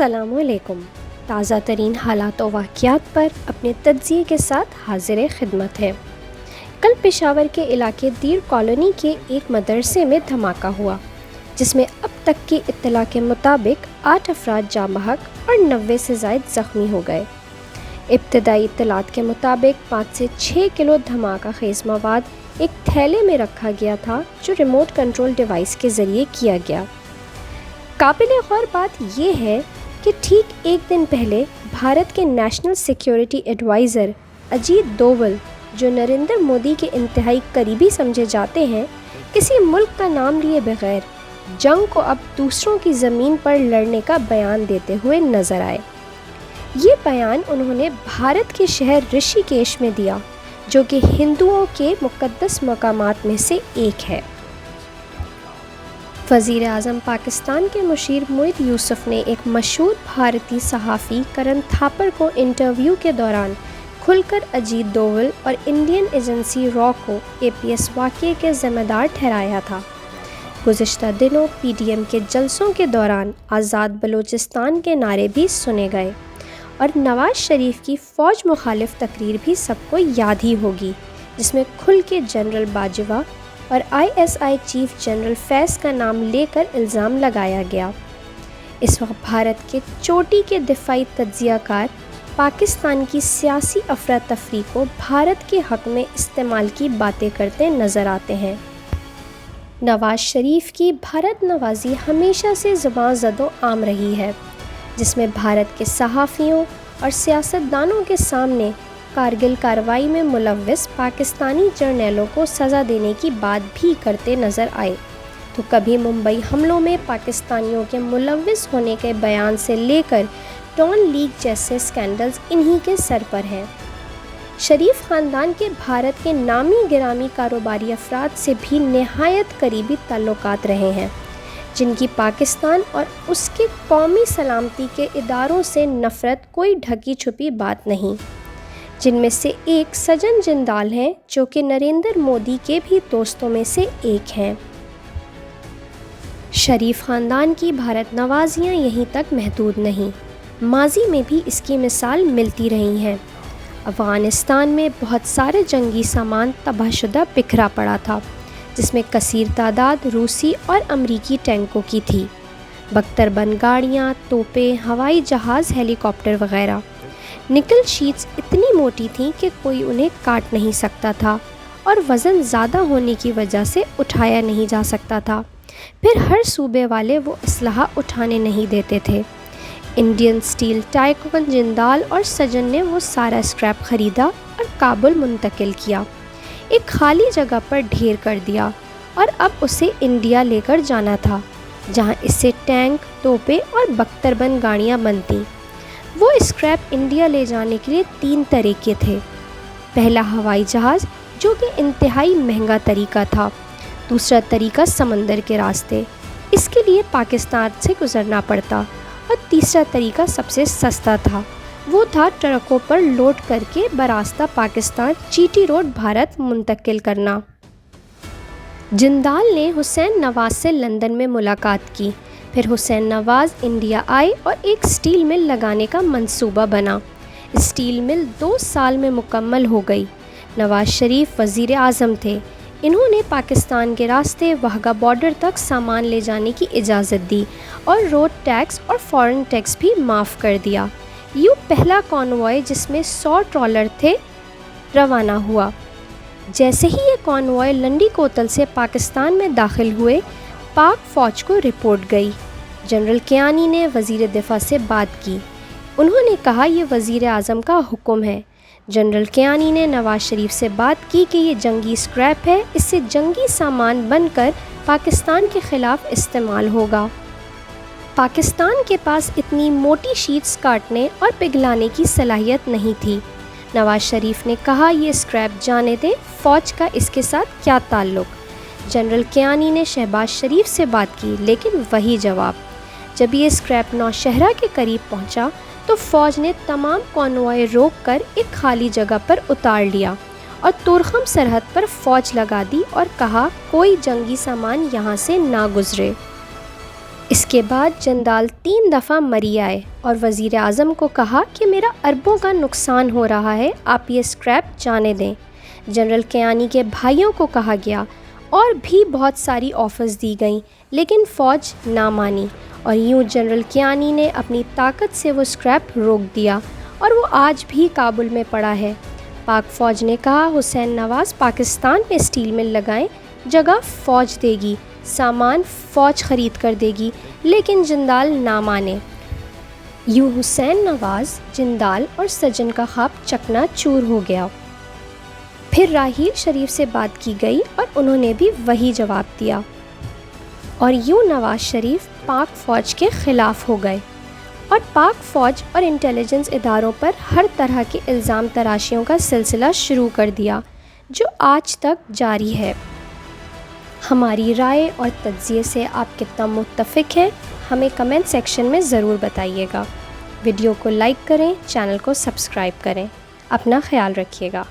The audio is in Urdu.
السلام علیکم۔ تازہ ترین حالات و واقعات پر اپنے تجزیے کے ساتھ حاضر خدمت ہے۔ کل پشاور کے علاقے دیر کالونی کے ایک مدرسے میں دھماکہ ہوا، جس میں اب تک کی اطلاع کے مطابق 8 افراد جاں بحق اور 90 سے زائد زخمی ہو گئے۔ ابتدائی اطلاعات کے مطابق 5 سے 6 کلو دھماکہ خیز مواد ایک تھیلے میں رکھا گیا تھا، جو ریموٹ کنٹرول ڈیوائس کے ذریعے کیا گیا۔ قابل غور بات یہ ہے کہ ٹھیک ایک دن پہلے بھارت کے national security advisor Ajit Doval, جو نریندر مودی کے انتہائی قریبی سمجھے جاتے ہیں، کسی ملک کا نام لیے بغیر جنگ کو اب دوسروں کی زمین پر لڑنے کا بیان دیتے ہوئے نظر آئے۔ یہ بیان انہوں نے بھارت کے شہر رشی کیش میں دیا، جو کہ ہندوؤں کے مقدس مقامات میں سے ایک ہے۔ وزیر اعظم پاکستان کے مشیر موئید یوسف نے ایک مشہور بھارتی صحافی کرن تھاپر کو انٹرویو کے دوران کھل کر اجیت دوول اور انڈین ایجنسی را کو APS واقعے کے ذمہ دار ٹھہرایا تھا۔ گزشتہ دنوں PDM کے جلسوں کے دوران آزاد بلوچستان کے نعرے بھی سنے گئے، اور نواز شریف کی فوج مخالف تقریر بھی سب کو یاد ہی ہوگی، جس میں کھل کے جنرل باجوہ اور ISI چیف جنرل فیض کا نام لے کر الزام لگایا گیا۔ اس وقت بھارت کے چوٹی کے دفاعی تجزیہ کار پاکستان کی سیاسی افراتفری کو بھارت کے حق میں استعمال کی باتیں کرتے نظر آتے ہیں۔ نواز شریف کی بھارت نوازی ہمیشہ سے زباں زد و عام رہی ہے، جس میں بھارت کے صحافیوں اور سیاستدانوں کے سامنے کارگل کارروائی میں ملوث پاکستانی جرنیلوں کو سزا دینے کی بات بھی کرتے نظر آئے، تو کبھی ممبئی حملوں میں پاکستانیوں کے ملوث ہونے کے بیان سے لے کر ٹون لیگ جیسے اسکینڈلز انہی کے سر پر ہیں۔ شریف خاندان کے بھارت کے نامی گرامی کاروباری افراد سے بھی نہایت قریبی تعلقات رہے ہیں، جن کی پاکستان اور اس کے قومی سلامتی کے اداروں سے نفرت کوئی ڈھکی چھپی بات نہیں، جن میں سے ایک سجن جندال ہیں، جو کہ نریندر مودی کے بھی دوستوں میں سے ایک ہیں۔ شریف خاندان کی بھارت نوازیاں یہیں تک محدود نہیں، ماضی میں بھی اس کی مثال ملتی رہی ہیں۔ افغانستان میں بہت سارے جنگی سامان تباہ شدہ بکھرا پڑا تھا، جس میں کثیر تعداد روسی اور امریکی ٹینکوں کی تھی، بختر بند گاڑیاں، توپیں، ہوائی جہاز، ہیلی کاپٹر وغیرہ۔ نکل شیٹس اتنی موٹی تھیں کہ کوئی انہیں کاٹ نہیں سکتا تھا، اور وزن زیادہ ہونے کی وجہ سے اٹھایا نہیں جا سکتا تھا۔ پھر ہر صوبے والے وہ اسلحہ اٹھانے نہیں دیتے تھے۔ انڈین اسٹیل ٹائکون جندال اور سجن نے وہ سارا اسکریپ خریدا اور کابل منتقل کیا، ایک خالی جگہ پر ڈھیر کر دیا، اور اب اسے انڈیا لے کر جانا تھا، جہاں اس سے ٹینک، توپیں اور بختر بند گاڑیاں بنتیں۔ وہ اسکریپ انڈیا لے جانے کے لیے 3 طریقے تھے۔ پہلا ہوائی جہاز، جو کہ انتہائی مہنگا طریقہ تھا۔ دوسرا طریقہ سمندر کے راستے، اس کے لیے پاکستان سے گزرنا پڑتا، اور تیسرا طریقہ سب سے سستا تھا، وہ تھا ٹرکوں پر لوڈ کر کے براستہ پاکستان GT روڈ بھارت منتقل کرنا۔ جندال نے حسین نواز سے لندن میں ملاقات کی، پھر حسین نواز انڈیا آئے اور ایک اسٹیل مل لگانے کا منصوبہ بنا۔ اسٹیل مل 2 سال میں مکمل ہو گئی۔ نواز شریف وزیر اعظم تھے، انہوں نے پاکستان کے راستے واہگہ بارڈر تک سامان لے جانے کی اجازت دی، اور روڈ ٹیکس اور فارن ٹیکس بھی معاف کر دیا۔ یوں پہلا کانوائے، جس میں 100 ٹرالر تھے، روانہ ہوا۔ جیسے ہی یہ کانوائے لنڈی کوتل سے پاکستان میں داخل ہوئے، پاک فوج کو رپورٹ گئی۔ جنرل کیانی نے وزیر دفاع سے بات کی، انہوں نے کہا یہ وزیر اعظم کا حکم ہے۔ جنرل کیانی نے نواز شریف سے بات کی کہ یہ جنگی اسکریپ ہے، اس سے جنگی سامان بن کر پاکستان کے خلاف استعمال ہوگا۔ پاکستان کے پاس اتنی موٹی شیٹس کاٹنے اور پگھلانے کی صلاحیت نہیں تھی۔ نواز شریف نے کہا یہ اسکریپ جانے دیں، فوج کا اس کے ساتھ کیا تعلق؟ جنرل کیانی نے شہباز شریف سے بات کی، لیکن وہی جواب۔ جب یہ اسکریپ نوشہرہ کے قریب پہنچا تو فوج نے تمام کانوائے روک کر ایک خالی جگہ پر اتار لیا، اور تورخم سرحد پر فوج لگا دی اور کہا کوئی جنگی سامان یہاں سے نہ گزرے۔ اس کے بعد جندال 3 دفعہ مری آئے اور وزیر اعظم کو کہا کہ میرا اربوں کا نقصان ہو رہا ہے، آپ یہ اسکریپ جانے دیں۔ جنرل کیانی کے بھائیوں کو کہا گیا اور بھی بہت ساری آفرز دی گئیں، لیکن فوج نہ مانی، اور یوں جنرل کیانی نے اپنی طاقت سے وہ اسکریپ روک دیا اور وہ آج بھی کابل میں پڑا ہے۔ پاک فوج نے کہا حسین نواز پاکستان میں اسٹیل مل لگائیں، جگہ فوج دے گی، سامان فوج خرید کر دے گی، لیکن جندال نہ مانے۔ یوں حسین نواز، جندال اور سجن کا خواب چکنا چور ہو گیا۔ پھر راحیل شریف سے بات کی گئی اور انہوں نے بھی وہی جواب دیا، اور یوں نواز شریف پاک فوج کے خلاف ہو گئے اور پاک فوج اور انٹیلیجنس اداروں پر ہر طرح کے الزام تراشیوں کا سلسلہ شروع کر دیا، جو آج تک جاری ہے۔ ہماری رائے اور تجزیے سے آپ کتنا متفق ہیں ہمیں کمنٹ سیکشن میں ضرور بتائیے گا۔ ویڈیو کو لائک کریں، چینل کو سبسکرائب کریں۔ اپنا خیال رکھیے گا۔